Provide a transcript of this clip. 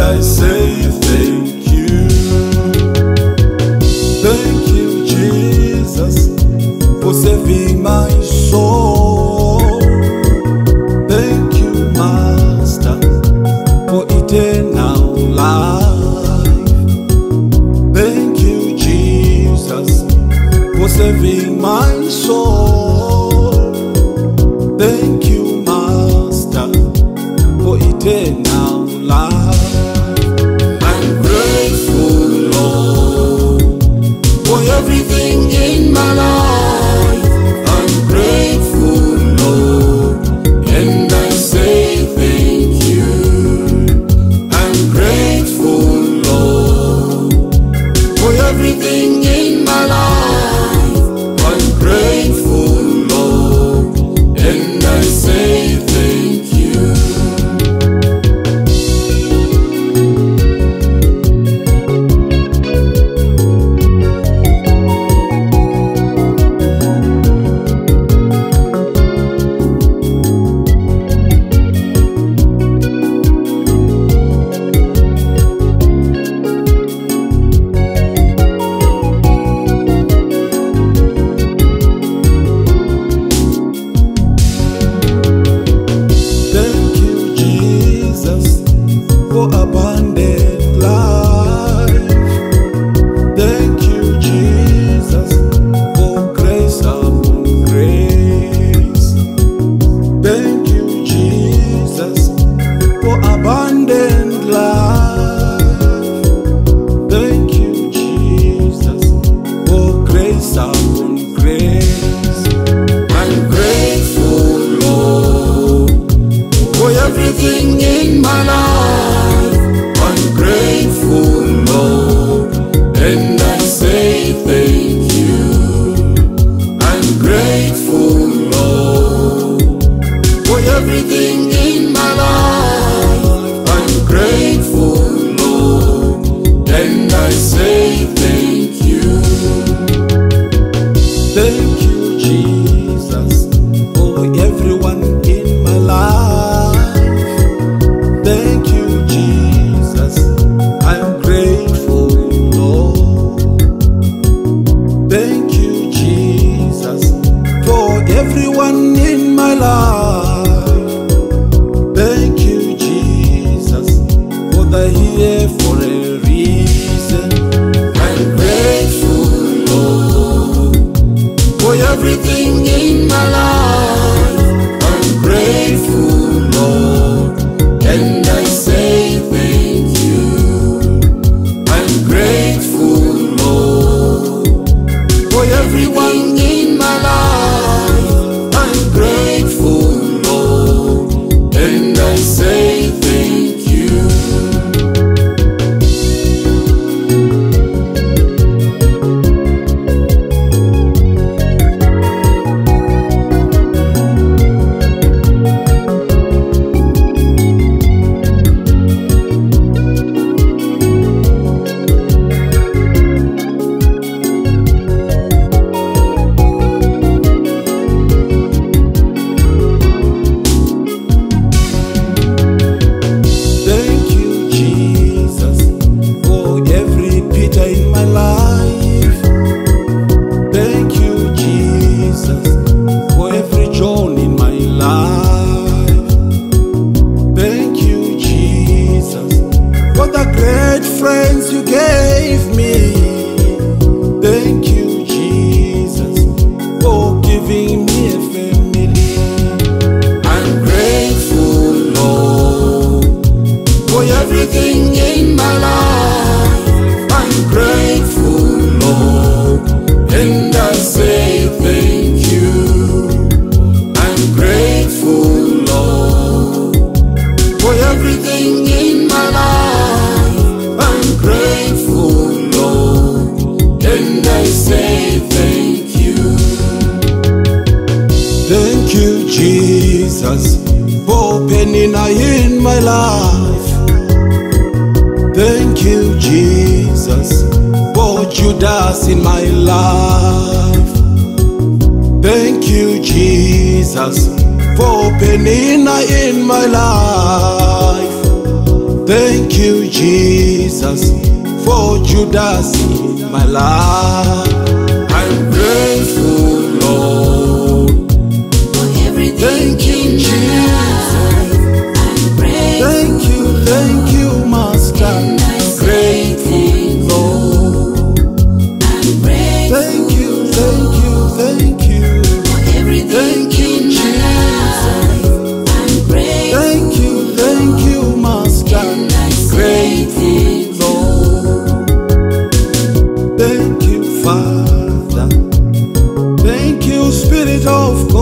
I say thank you. Thank you, Jesus, for saving my soul. Thank you, Master, for eternal life. Thank you, Jesus, for saving my soul. Thank you, Master, for eternal life. I'm grateful, Lord, for everything in my life. I'm grateful, Lord, and I say thank you. I'm grateful, Lord, for everything in my life. I'm grateful, Lord, and I say thank you. For abundant life. Thank you, Jesus, for grace upon grace. Thank you, Jesus, for abundant life. Thank you, Jesus, for grace upon grace. I'm grateful, Lord, for everything in my life. I'm grateful, Lord, and I say thank you. I'm grateful, Lord, for everything in my life. I'm grateful, Lord, and I say thank you. Thank you, Jesus, for everyone in my life. Thank you, Jesus, I'm grateful, Lord. Thank you, Jesus, for everyone in my life. Thank you, Jesus, for they're here for a reason. I'm grateful, Lord, for everything in my life. I'm grateful, Lord, and I say thank you. I'm grateful, Lord, for everyone in my life. I'm grateful, Lord, and I say thank you. Friends you gave me. Thank you, Jesus, for giving me a family. I'm grateful, Lord, for everything in my life. I'm grateful, Lord, and I say thank you. I'm grateful, Lord, for everything in my life. I'm grateful, Lord, and I say thank you. Thank you, Jesus, for opening in my life. Thank you, Jesus, for Judas in my life. Thank you, Jesus, for opening in my life. Thank you, Jesus, for Judas in my life. I'm grateful, Lord, for everything. thank you, in my Jesus. life. I'm grateful. Thank you, Master. And I say Grateful, Lord. I'm grateful Thank you, thank you. for everything. Thank you, in my Jesus. life. I'm grateful. Thank you, Master. And I say Grateful, Lord. Thank you, Father. Thank you, Spirit of God.